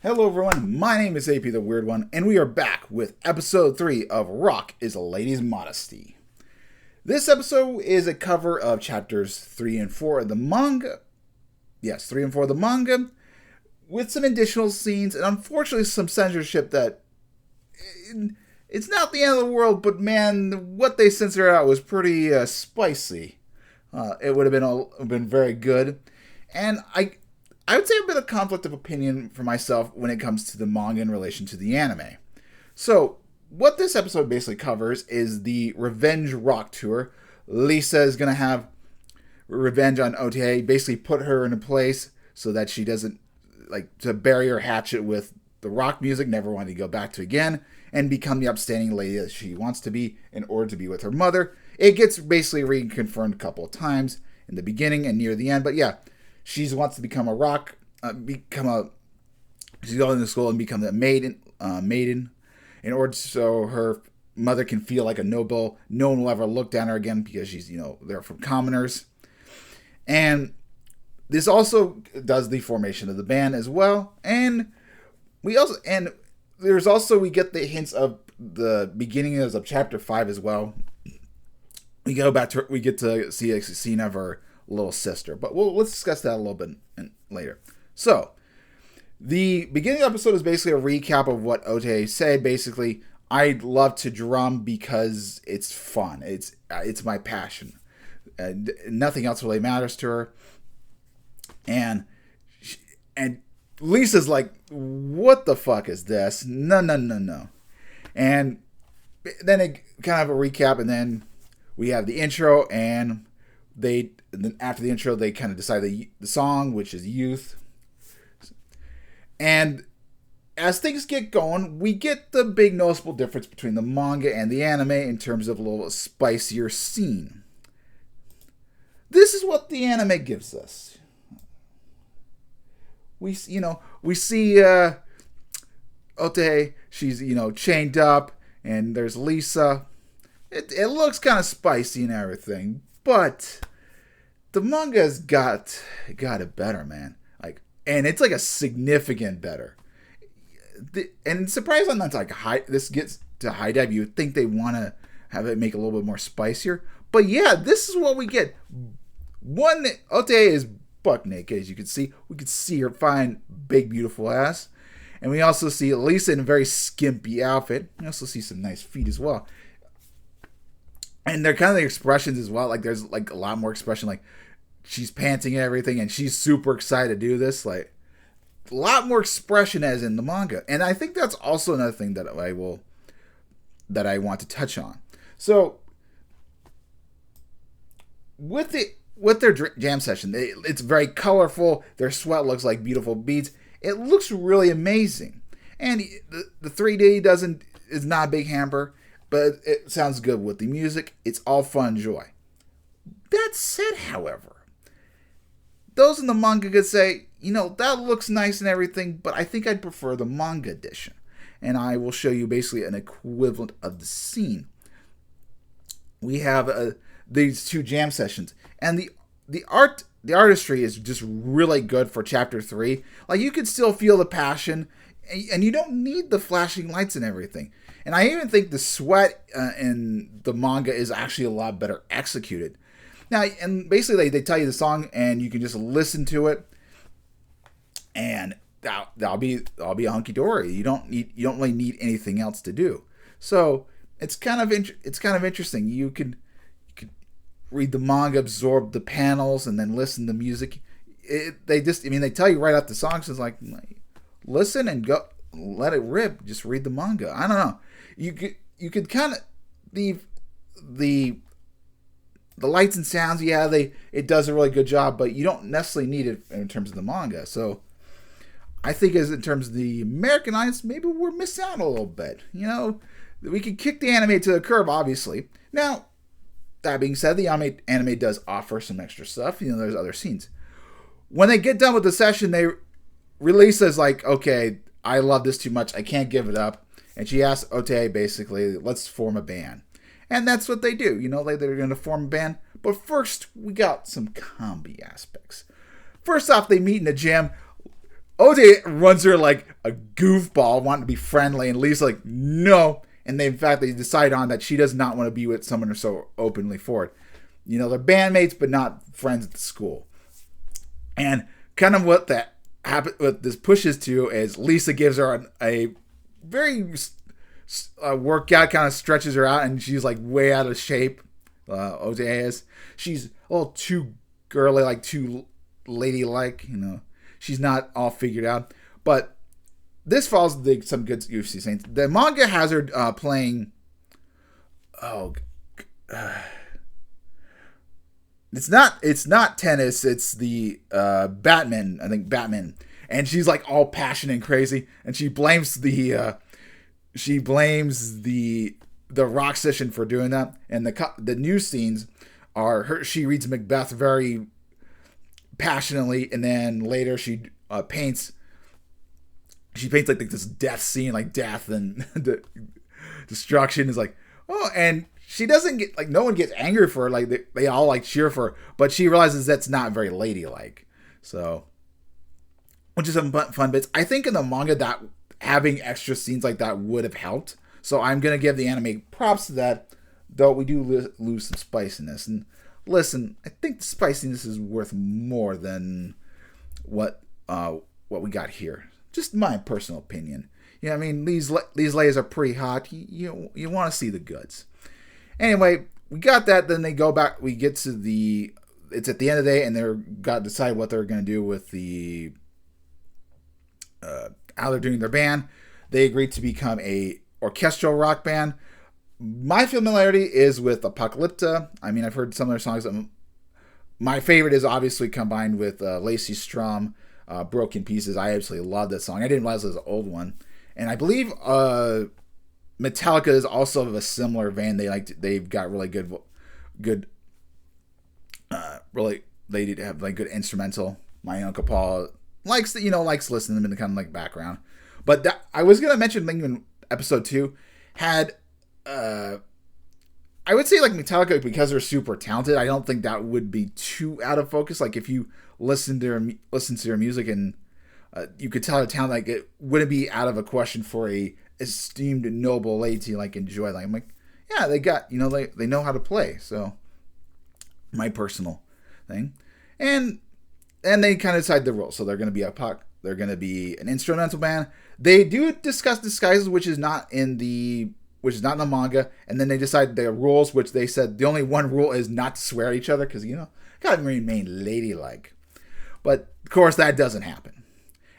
Hello everyone, my name is AP the Weird One, and we are back with episode 3 of Rock is a Lady's Modesty. This episode is a cover of chapters 3 and 4 of the manga. Yes, 3 and 4 of the manga, with some additional scenes, and unfortunately some censorship that... It's not the end of the world, but man, what they censored out was pretty spicy. It would have been very good. And I would say a bit of conflict of opinion for myself when it comes to the manga in relation to the anime. So, what this episode basically covers is the Revenge Rock Tour. Lisa is going to have revenge on Ota, basically put her in a place so that she doesn't, to bury her hatchet with the rock music, never want to go back to again, and become the upstanding lady that she wants to be in order to be with her mother. It gets basically reconfirmed a couple of times in the beginning and near the end, but yeah. She wants to become she's going to school and become a maiden in order so her mother can feel like a noble. No one will ever look down on her again because she's, they're from commoners. And this also does the formation of the band as well. And we get the hints of the beginnings of chapter 5 as well. We get to see a scene of her little sister, but let's discuss that a little bit later. So, the beginning of the episode is basically a recap of what Ota said. Basically, I love to drum because it's fun. It's my passion. Nothing else really matters to her. And Lisa's like, what the fuck is this? No. And then it kind of a recap, and then we have the intro, and then after the intro, they kind of decide the song, which is Youth. And as things get going, we get the big noticeable difference between the manga and the anime in terms of a little spicier scene. This is what the anime gives us. We see Ota, she's, chained up, and there's Lisa. It looks kind of spicy and everything, but the manga's got it better, man. And it's a significant better. And surprised on that's this gets to high dive. You would think they want to have it make a little bit more spicier, but yeah, this is what we get. One, Ota is buck naked, as you can see. We can see her fine, big, beautiful ass, and we also see Lisa in a very skimpy outfit. We also see some nice feet as well. And they're kind of the expressions as well. There's a lot more expression. She's panting and everything, and she's super excited to do this. A lot more expression as in the manga. And I think that's also another thing that I want to touch on. So, with their jam session, it's very colorful. Their sweat looks like beautiful beads. It looks really amazing. And the 3D is not a big hamper, but it sounds good with the music. It's all fun and joy. That said, however, those in the manga could say, that looks nice and everything, but I think I'd prefer the manga edition. And I will show you basically an equivalent of the scene. We have these two jam sessions, and the artistry is just really good for chapter 3. You can still feel the passion, and you don't need the flashing lights and everything. And I even think the sweat in the manga is actually a lot better executed. Now, and basically they tell you the song, and you can just listen to it, and that'll be hunky dory. You don't really need anything else to do. So it's kind of interesting. You could read the manga, absorb the panels, and then listen to music. They tell you right off the song, so it's listen and go, let it rip. Just read the manga. I don't know. You could kind of the lights and sounds. Yeah, it does a really good job, but you don't necessarily need it in terms of the manga. So I think as in terms of the American audience, maybe we're missing out a little bit. We could kick the anime to the curb, obviously. Now, that being said, the anime does offer some extra stuff. There's other scenes. When they get done with the session, they release as okay, I love this too much. I can't give it up. And she asks Ota, basically, let's form a band. And that's what they do. They're going to form a band. But first, we got some comedy aspects. First off, they meet in the gym. Ota runs her like a goofball wanting to be friendly, and Lisa's like, no. And they, in fact, they decide on that she does not want to be with someone who's so openly for it. They're bandmates, but not friends at the school. And kind of what this pushes to is Lisa gives her a very workout, kind of stretches her out, and she's like way out of shape. OJ is. She's a little too girly, like too ladylike. She's not all figured out. But this follows some good UFC scenes. The manga has her playing. It's not tennis. It's the Batman. I think Batman, and she's like all passionate and crazy, and she blames the rock session for doing that. And the news scenes are her. She reads Macbeth very passionately, and then later she paints. She paints like this death scene, like death and destruction. Is like, oh, and she doesn't get, like, no one gets angry for her. Like, they all, like, cheer for her. But she realizes that's not very ladylike. So, which is some fun bits. I think in the manga that having extra scenes like that would have helped. So I'm going to give the anime props to that. Though we do lose some spiciness. And listen, I think the spiciness is worth more than what we got here. Just my personal opinion. I mean, these ladies are pretty hot. You want to see the goods. Anyway, we got that. Then they go back. We get to it's at the end of the day, and they're got to decide what they're going to do with the how they're doing their band. They agreed to become a orchestral rock band. My familiarity is with Apocalypta. I mean, I've heard some of their songs. My favorite is obviously combined with Lacey Strum, Broken Pieces. I absolutely love that song. I didn't realize it was an old one. And I believe Metallica is also of a similar vein. They've got really good, really, they have like good instrumental. My Uncle Paul likes listening to them in the kind of like background. But I was gonna mention in episode 2 had I would say like Metallica, because they're super talented. I don't think that would be too out of focus. Like if you listen to their music and you could tell the talent, like it wouldn't be out of a question for a esteemed noble lady to like enjoy. Like I'm like, yeah, they got they know how to play. So my personal thing, and they kind of decide the role. So they're going to be they're going to be an instrumental band. They do discuss disguises, which is not in the manga. And then they decide their rules, which they said the only one rule is not to swear at each other because gotta remain ladylike. But of course that doesn't happen.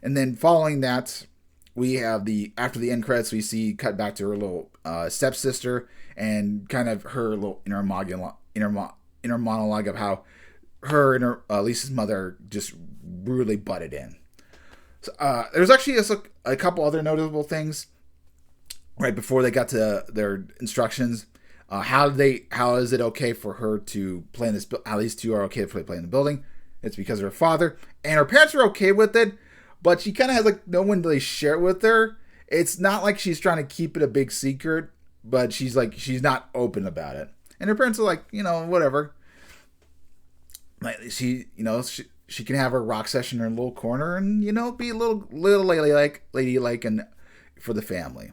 And then following that, we have after the end credits, we see cut back to her little stepsister and kind of her little inner monologue of how her and Lisa's mother just brutally butted in. So, there's actually a couple other notable things right before they got to their instructions. How is it okay for her to play in this? How these two are okay to play in the building? It's because of her father, and her parents are okay with it. But she kind of has like no one to share it with her. It's not like she's trying to keep it a big secret, but she's not open about it. And her parents are like, whatever. Like she can have her rock session in her little corner and be a little ladylike and for the family.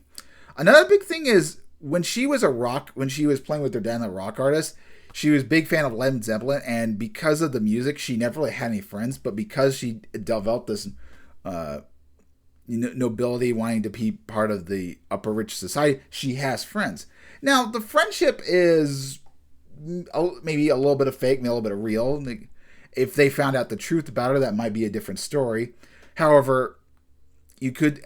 Another big thing is when she was playing with her dad, the rock artist, she was a big fan of Led Zeppelin, and because of the music, she never really had any friends. But because she developed this nobility, wanting to be part of the upper rich society, she has friends. Now the friendship is maybe a little bit of fake, maybe a little bit of real. If they found out the truth about her, that might be a different story. However, you could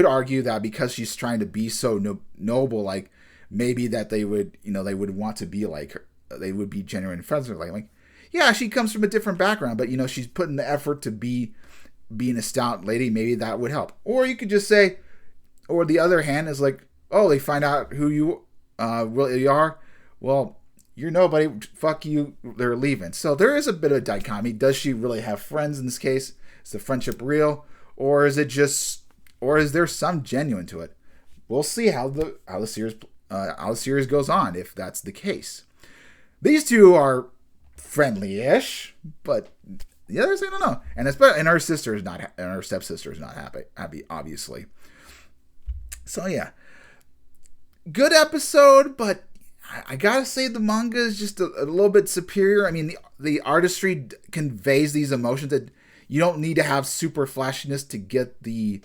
argue that because she's trying to be so noble, like maybe that they would want to be like her. They would be genuine friends with her. Like yeah, she comes from a different background, but she's putting the effort to being a stout lady. Maybe that would help. Or you could just say, or the other hand is like, oh, they find out who you really are. Well, you're nobody. Fuck you. They're leaving. So there is a bit of dichotomy. Does she really have friends in this case? Is the friendship real, or is there some genuine to it? We'll see how the series goes on if that's the case. These two are friendly-ish, but the others, I don't know. And her sister is not, and her stepsister is not happy, obviously. So yeah, good episode, but I gotta say the manga is just a little bit superior. I mean, the artistry conveys these emotions that you don't need to have super flashiness to get you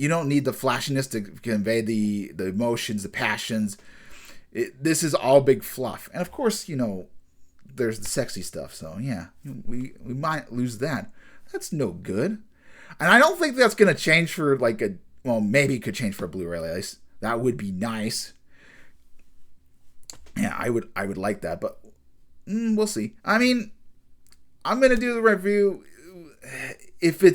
don't need the flashiness to convey the emotions, the passions. This is all big fluff, and of course, there's the sexy stuff. So yeah, we might lose that. That's no good, and I don't think that's gonna change for maybe it could change for a Blu-ray release. That would be nice. Yeah, I would like that, but we'll see. I mean, I'm gonna do the review if the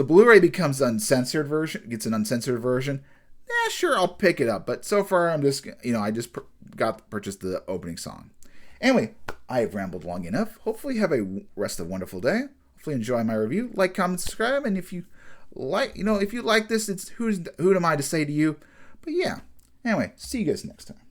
Blu-ray becomes uncensored version, gets an uncensored version. Yeah, sure, I'll pick it up. But so far, I'm just I just purchased the opening song. Anyway, I have rambled long enough. Hopefully, you have a rest of a wonderful day. Hopefully, enjoy my review. Like, comment, subscribe, and if you like this, it's who am I to say to you? But yeah. Anyway, see you guys next time.